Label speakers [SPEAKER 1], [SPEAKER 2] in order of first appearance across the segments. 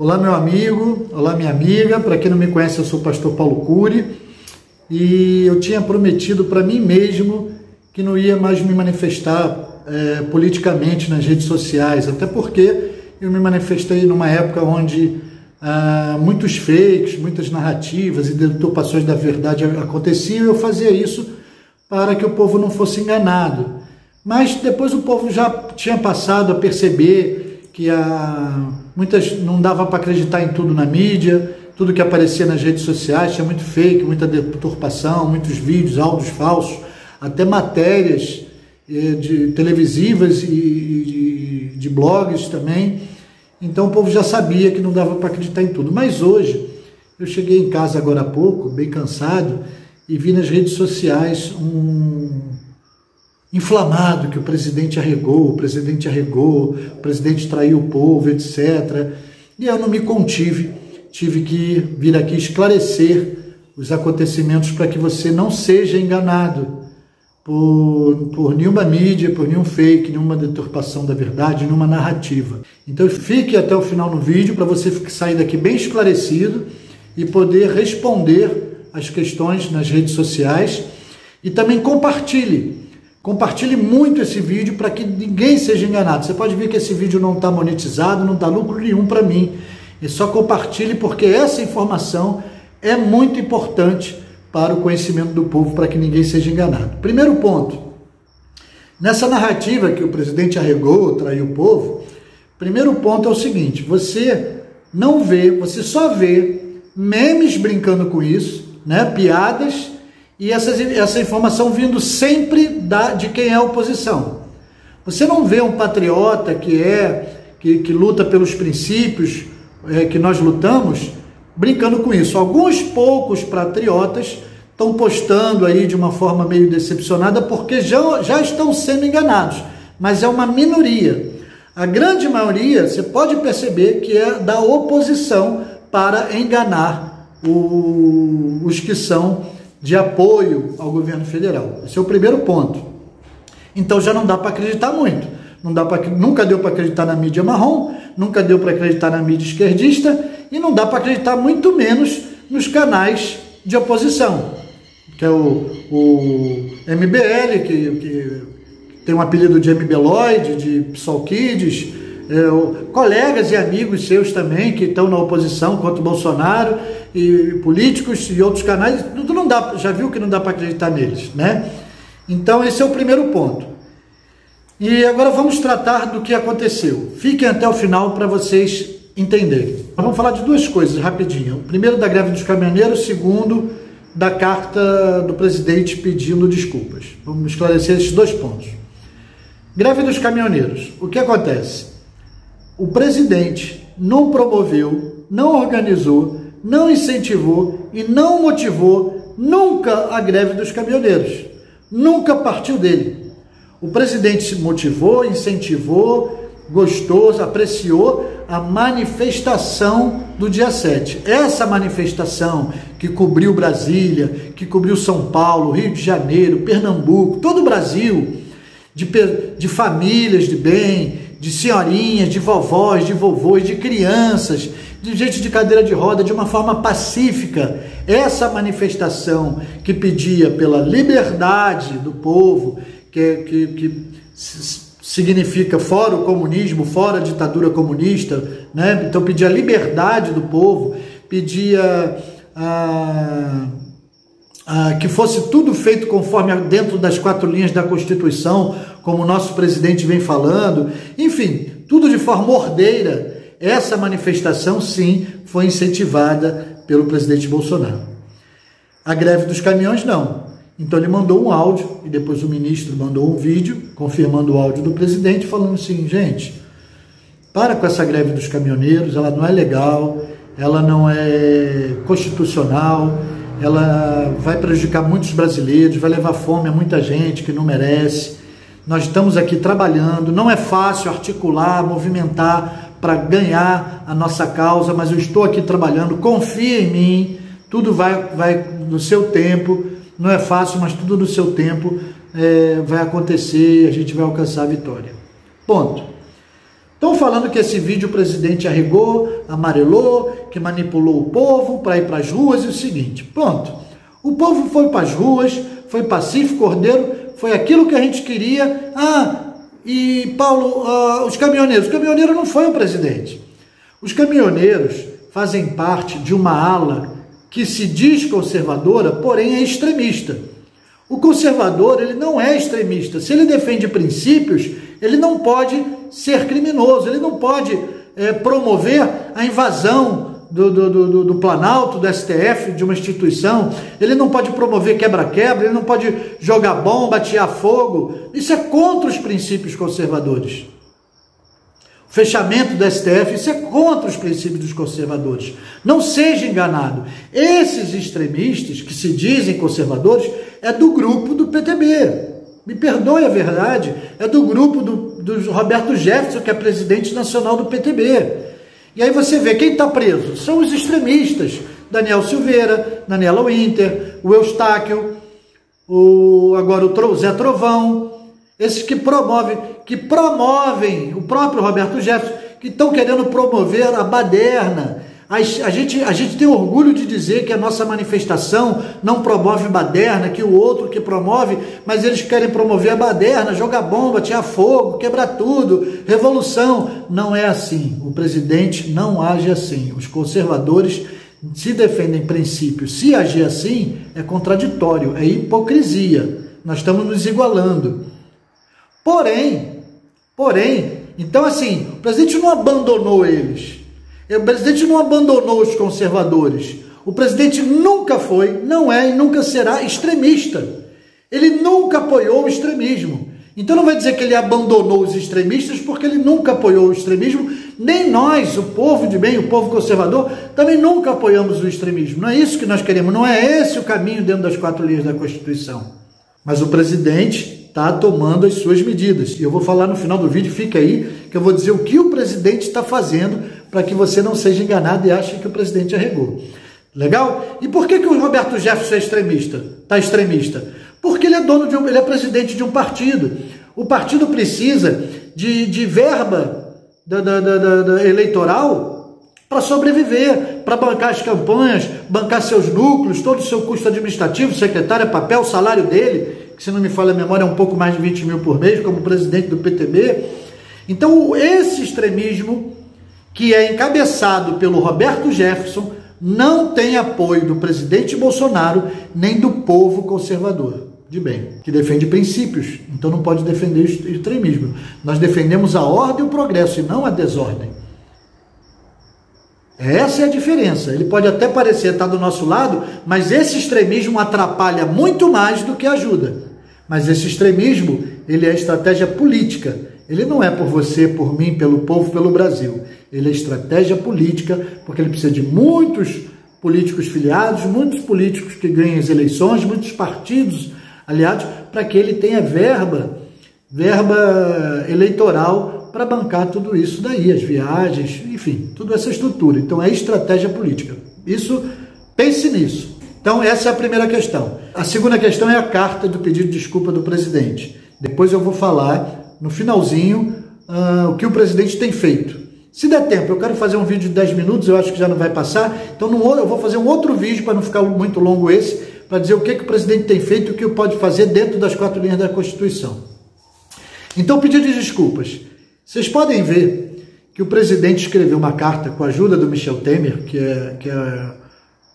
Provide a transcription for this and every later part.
[SPEAKER 1] Olá, meu amigo, olá, minha amiga. Para quem não me conhece, eu sou o pastor Paulo Cury e eu tinha prometido para mim mesmo que não ia mais me manifestar politicamente nas redes sociais, até porque eu me manifestei numa época onde muitos fakes, muitas narrativas e deturpações da verdade aconteciam e eu fazia isso para que o povo não fosse enganado. Mas depois o povo já tinha passado a perceber que muitas não dava para acreditar em tudo na mídia, tudo que aparecia nas redes sociais, tinha muito fake, muita deturpação, muitos vídeos, áudios falsos, até matérias televisivas e de blogs também. Então o povo já sabia que não dava para acreditar em tudo. Mas hoje, eu cheguei em casa agora há pouco, bem cansado, e vi nas redes sociais inflamado que o presidente arregou, o presidente traiu o povo, etc. E eu não me contive, tive que vir aqui esclarecer os acontecimentos para que você não seja enganado por nenhuma mídia, por nenhum fake, nenhuma deturpação da verdade, nenhuma narrativa. Então fique até o final no vídeo para você sair daqui bem esclarecido e poder responder as questões nas redes sociais. E também compartilhe muito esse vídeo para que ninguém seja enganado. Você pode ver que esse vídeo não está monetizado, não dá lucro nenhum para mim. É só compartilhe porque essa informação é muito importante para o conhecimento do povo, para que ninguém seja enganado. Primeiro ponto, nessa narrativa que o presidente arregou, traiu o povo, primeiro ponto é o seguinte: você só vê memes brincando com isso, né, piadas, e essa informação vindo sempre de quem é a oposição. Você não vê um patriota que luta pelos princípios que nós lutamos, brincando com isso. Alguns poucos patriotas estão postando aí de uma forma meio decepcionada porque já estão sendo enganados, mas é uma minoria. A grande maioria, você pode perceber que é da oposição para enganar os que são de apoio ao governo federal. Esse é o primeiro ponto. Então já não dá para acreditar muito. Nunca deu para acreditar na mídia marrom, nunca deu para acreditar na mídia esquerdista e não dá para acreditar muito menos nos canais de oposição, que é o MBL, que tem um apelido de MBLoid, de PSOL Kids, colegas e amigos seus também que estão na oposição contra o Bolsonaro, e políticos e outros canais, tudo não dá, já viu que não dá para acreditar neles, né? Então esse é o primeiro ponto. E agora vamos tratar do que aconteceu. Fiquem até o final para vocês entenderem. Vamos falar de duas coisas rapidinho. O primeiro da greve dos caminhoneiros, o segundo da carta do presidente pedindo desculpas. Vamos esclarecer esses dois pontos. Greve dos caminhoneiros. O que acontece? O presidente não promoveu, não organizou, não incentivou e não motivou nunca a greve dos caminhoneiros. Nunca partiu dele. O presidente motivou, incentivou, gostou, apreciou a manifestação do dia 7. Essa manifestação que cobriu Brasília, que cobriu São Paulo, Rio de Janeiro, Pernambuco, todo o Brasil, de famílias de bem, de senhorinhas, de vovós, de vovôs, de crianças, de gente de cadeira de roda, de uma forma pacífica. Essa manifestação que pedia pela liberdade do povo, que significa fora o comunismo, fora a ditadura comunista, né? Então pedia a liberdade do povo, pedia que fosse tudo feito conforme dentro das 4 linhas da Constituição, como o nosso presidente vem falando, enfim, tudo de forma ordeira. Essa manifestação, sim, foi incentivada pelo presidente Bolsonaro. A greve dos caminhões, não. Então ele mandou um áudio, e depois o ministro mandou um vídeo, confirmando o áudio do presidente, falando assim: gente, para com essa greve dos caminhoneiros, ela não é legal, ela não é constitucional, ela vai prejudicar muitos brasileiros, vai levar fome a muita gente que não merece. Nós estamos aqui trabalhando, não é fácil articular, movimentar para ganhar a nossa causa, mas eu estou aqui trabalhando, confia em mim, tudo vai no seu tempo, não é fácil, mas tudo no seu tempo vai acontecer e a gente vai alcançar a vitória. Ponto. Estão falando que esse vídeo o presidente arregou, amarelou, que manipulou o povo para ir para as ruas, e o seguinte, pronto, o povo foi para as ruas, foi pacífico, ordeiro, foi aquilo que a gente queria. E Paulo, os caminhoneiros não foi o presidente. Os caminhoneiros fazem parte de uma ala que se diz conservadora, porém é extremista. O conservador, ele não é extremista. Se ele defende princípios, ele não pode ser criminoso, ele não pode promover a invasão do Planalto, do STF, de uma instituição, ele não pode promover quebra-quebra, ele não pode jogar bomba, atear fogo. Isso é contra os princípios conservadores. O fechamento do STF, isso é contra os princípios dos conservadores. Não seja enganado. Esses extremistas que se dizem conservadores é do grupo do PTB. Me perdoe a verdade, é do grupo do Roberto Jefferson, que é presidente nacional do PTB. E aí você vê, quem está preso? São os extremistas. Daniel Silveira, Daniela Winter, o Eustáquio, agora o Zé Trovão, esses que promovem o próprio Roberto Jefferson, que estão querendo promover a baderna. A gente tem orgulho de dizer que a nossa manifestação não promove baderna, que o outro que promove, mas eles querem promover a baderna, jogar bomba, tirar fogo, quebrar tudo, revolução. Não é assim. O presidente não age assim. Os conservadores se defendem princípios. Se agir assim, é contraditório, é hipocrisia. Nós estamos nos igualando. Porém, então assim, o presidente não abandonou eles. O presidente não abandonou os conservadores. O presidente nunca foi, não é e nunca será extremista. Ele nunca apoiou o extremismo. Então não vai dizer que ele abandonou os extremistas, porque ele nunca apoiou o extremismo. Nem nós, o povo de bem, o povo conservador, também nunca apoiamos o extremismo. Não é isso que nós queremos, não é esse o caminho dentro das 4 linhas da Constituição. Mas o presidente está tomando as suas medidas. E eu vou falar no final do vídeo, fica aí, que eu vou dizer o que o presidente está fazendo para que você não seja enganado e ache que o presidente arregou. Legal? E por que o Roberto Jefferson é extremista? Está extremista? Porque ele é ele é presidente de um partido. O partido precisa de verba eleitoral para sobreviver, para bancar as campanhas, bancar seus núcleos, todo o seu custo administrativo, secretário, papel, salário dele, que se não me falha a memória é um pouco mais de 20 mil por mês, como presidente do PTB. Então esse extremismo, que é encabeçado pelo Roberto Jefferson, não tem apoio do presidente Bolsonaro, nem do povo conservador de bem, que defende princípios, então não pode defender o extremismo. Nós defendemos a ordem e o progresso, e não a desordem. Essa é a diferença. Ele pode até parecer estar do nosso lado, mas esse extremismo atrapalha muito mais do que ajuda. Mas esse extremismo, ele é estratégia política. Ele não é por você, por mim, pelo povo, pelo Brasil. Ele é estratégia política, porque ele precisa de muitos políticos filiados, muitos políticos que ganhem as eleições, muitos partidos aliados, para que ele tenha verba eleitoral para bancar tudo isso daí, as viagens, enfim, toda essa estrutura. Então é estratégia política. Isso, pense nisso. Então essa é a primeira questão. A segunda questão é a carta do pedido de desculpa do presidente. Depois eu vou falar no finalzinho o que o presidente tem feito. Se der tempo, eu quero fazer um vídeo de 10 minutos, eu acho que já não vai passar, então eu vou fazer um outro vídeo para não ficar muito longo esse, para dizer o que o presidente tem feito e o que pode fazer dentro das 4 linhas da Constituição. Então, pedido de desculpas. Vocês podem ver que o presidente escreveu uma carta com a ajuda do Michel Temer, que é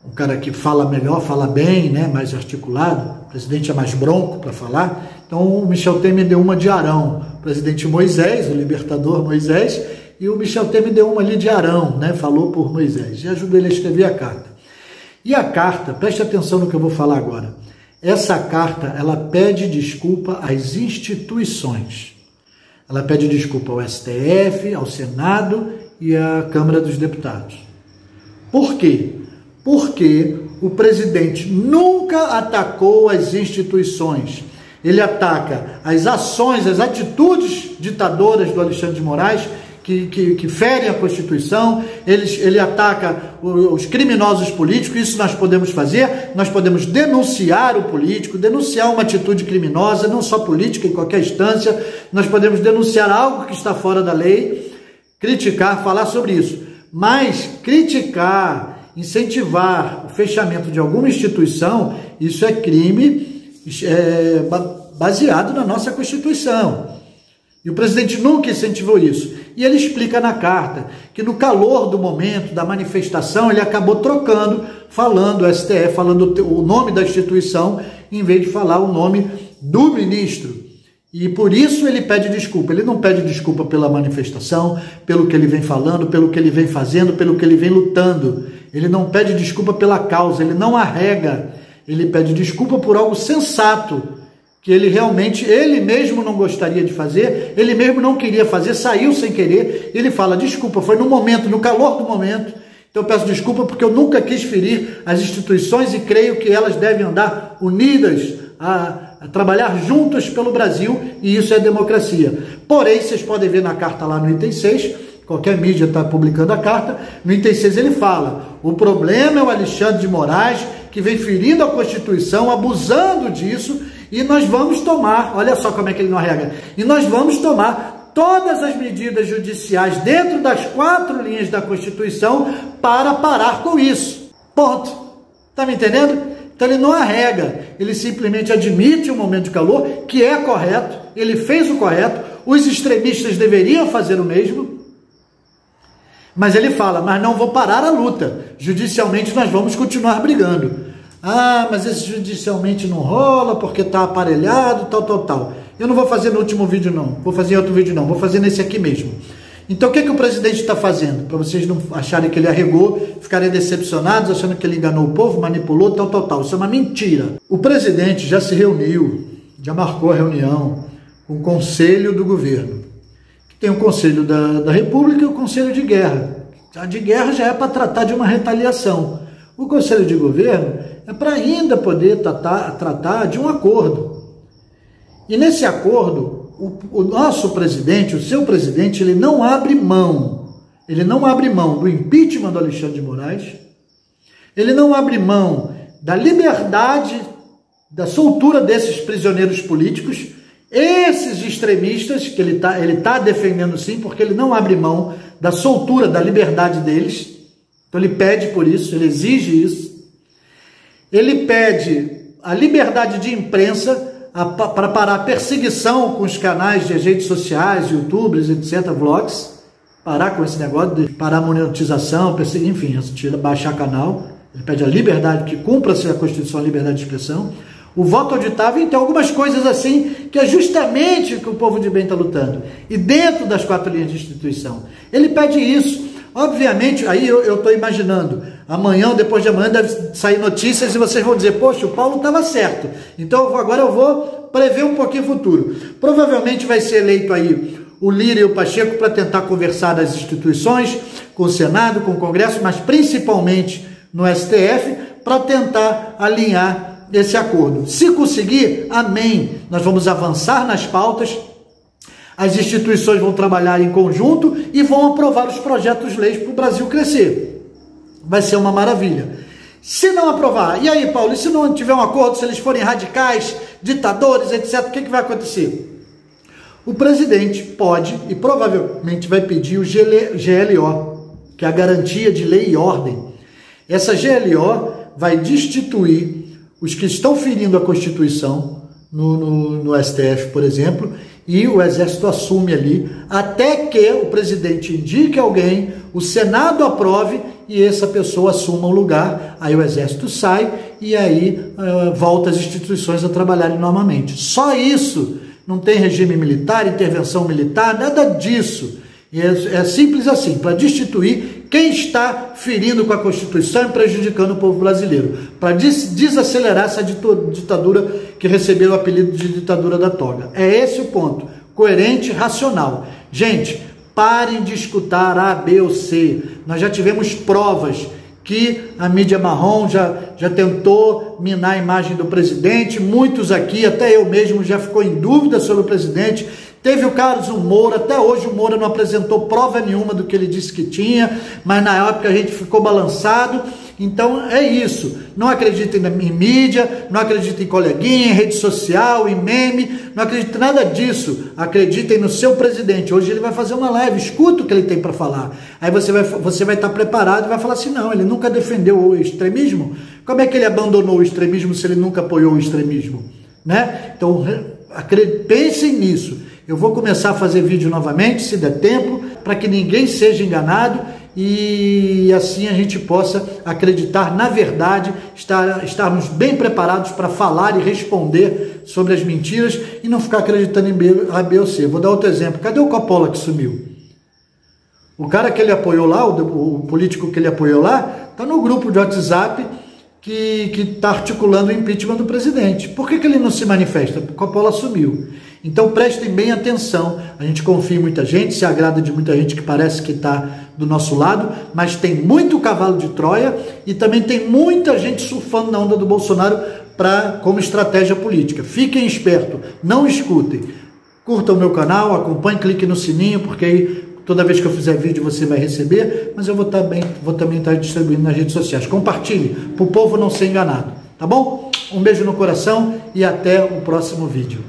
[SPEAKER 1] um cara que fala melhor, fala bem, né, mais articulado. O presidente é mais bronco para falar. Então, o Michel Temer deu uma de Arão. O presidente Moisés, o libertador Moisés, e o Michel Temer deu uma ali de Arão, né, falou por Moisés, e ajudou ele a escrever a carta. E a carta, preste atenção no que eu vou falar agora, essa carta, ela pede desculpa às instituições. Ela pede desculpa ao STF, ao Senado e à Câmara dos Deputados. Por quê? Porque o presidente nunca atacou as instituições. Ele ataca as ações, as atitudes ditadoras do Alexandre de Moraes, que ferem a Constituição. Ele ataca os criminosos políticos. Isso nós podemos fazer, nós podemos denunciar o político, denunciar uma atitude criminosa, não só política, em qualquer instância, nós podemos denunciar algo que está fora da lei, criticar, falar sobre isso. Mas criticar, incentivar o fechamento de alguma instituição, isso é crime baseado na nossa Constituição. E o presidente nunca incentivou isso. E ele explica na carta que no calor do momento, da manifestação, ele acabou trocando, falando o STF, falando o nome da instituição, em vez de falar o nome do ministro. E por isso ele pede desculpa. Ele não pede desculpa pela manifestação, pelo que ele vem falando, pelo que ele vem fazendo, pelo que ele vem lutando. Ele não pede desculpa pela causa, ele não arrega. Ele pede desculpa por algo sensato, que ele realmente, ele mesmo não gostaria de fazer, ele mesmo não queria fazer, saiu sem querer. Ele fala, desculpa, foi no momento, no calor do momento. Então eu peço desculpa porque eu nunca quis ferir as instituições e creio que elas devem andar unidas, a trabalhar juntas pelo Brasil, e isso é democracia. Porém, vocês podem ver na carta lá no item 6, qualquer mídia está publicando a carta, no item 6 ele fala, o problema é o Alexandre de Moraes, que vem ferindo a Constituição, abusando disso, e nós vamos tomar, olha só como é que ele não arrega, e nós vamos tomar todas as medidas judiciais dentro das 4 linhas da Constituição para parar com isso. Ponto. Está me entendendo? Então ele não arrega, ele simplesmente admite o momento de calor, que é correto, ele fez o correto, os extremistas deveriam fazer o mesmo, mas ele fala, mas não vou parar a luta, judicialmente nós vamos continuar brigando. Ah, mas esse judicialmente não rola, porque está aparelhado, tal. Eu não vou fazer no último vídeo não, vou fazer em outro vídeo não, vou fazer nesse aqui mesmo. Então o que o presidente está fazendo? Para vocês não acharem que ele arregou, ficarem decepcionados, achando que ele enganou o povo, manipulou, tal. Isso é uma mentira. O presidente já se reuniu, já marcou a reunião com o Conselho do Governo. Tem o Conselho da República e o Conselho de Guerra. A de guerra já é para tratar de uma retaliação. O Conselho de Governo é para ainda poder tratar de um acordo. E nesse acordo, o nosso presidente, o seu presidente, ele não abre mão do impeachment do Alexandre de Moraes, ele não abre mão da liberdade, da soltura desses prisioneiros políticos, esses extremistas, que ele tá defendendo sim, porque ele não abre mão da soltura, da liberdade deles, então ele pede por isso, ele exige isso, ele pede a liberdade de imprensa, para parar a perseguição com os canais de redes sociais, youtubers, etc., vlogs, parar com esse negócio de parar a monetização, enfim, baixar canal, ele pede a liberdade, que cumpra-se a Constituição, a liberdade de expressão, o voto auditável, então algumas coisas assim, que é justamente o que o povo de bem está lutando, e dentro das 4 linhas de instituição, ele pede isso. Obviamente, aí eu estou imaginando, amanhã ou depois de amanhã deve sair notícias e vocês vão dizer, poxa, o Paulo estava certo, então agora eu vou prever um pouquinho o futuro. Provavelmente vai ser eleito aí o Lira e o Pacheco para tentar conversar das instituições, com o Senado, com o Congresso, mas principalmente no STF, para tentar alinhar esse acordo. Se conseguir, amém, nós vamos avançar nas pautas, as instituições vão trabalhar em conjunto e vão aprovar os projetos de leis para o Brasil crescer. Vai ser uma maravilha. Se não aprovar, e aí, Paulo, e se não tiver um acordo, se eles forem radicais, ditadores, etc., o que vai acontecer? O presidente pode e provavelmente vai pedir o GLO, que é a Garantia de Lei e Ordem. Essa GLO vai destituir os que estão ferindo a Constituição no STF, por exemplo, e o Exército assume ali, até que o presidente indique alguém, o Senado aprove e essa pessoa assuma o lugar, aí o Exército sai e aí volta as instituições a trabalharem normalmente. Só isso, não tem regime militar, intervenção militar, nada disso. E é simples assim, para destituir quem está ferindo com a Constituição e prejudicando o povo brasileiro, para desacelerar essa ditadura que recebeu o apelido de ditadura da toga. É esse o ponto, coerente, racional. Gente, parem de escutar A, B ou C. Nós já tivemos provas que a mídia marrom já tentou minar a imagem do presidente, muitos aqui, até eu mesmo, já ficou em dúvida sobre o presidente. Teve o caso Moura, até hoje o Moura não apresentou prova nenhuma do que ele disse que tinha, mas na época a gente ficou balançado, Então é isso, não acreditem em mídia, não acreditem em coleguinha, em rede social, em meme, não acreditem em nada disso, acreditem no seu presidente. Hoje ele vai fazer uma live, escuta o que ele tem para falar, aí você vai estar preparado e vai falar assim, não, ele nunca defendeu o extremismo, como é que ele abandonou o extremismo se ele nunca apoiou o extremismo, né? Então pensem nisso. Eu vou começar a fazer vídeo novamente, se der tempo, para que ninguém seja enganado e assim a gente possa acreditar na verdade, estarmos bem preparados para falar e responder sobre as mentiras e não ficar acreditando em A, B ou C. Vou dar outro exemplo. Cadê o Coppola que sumiu? O cara que ele apoiou lá, o político que ele apoiou lá, está no grupo de WhatsApp que está articulando o impeachment do presidente. Por que ele não se manifesta? O Coppola sumiu. Então prestem bem atenção, a gente confia em muita gente, se agrada de muita gente que parece que está do nosso lado, mas tem muito cavalo de Troia e também tem muita gente surfando na onda do Bolsonaro como estratégia política. Fiquem espertos, não escutem. Curtam o meu canal, acompanhem, cliquem no sininho, porque aí toda vez que eu fizer vídeo você vai receber, mas eu vou também estar distribuindo nas redes sociais. Compartilhe, para o povo não ser enganado, tá bom? Um beijo no coração e até o próximo vídeo.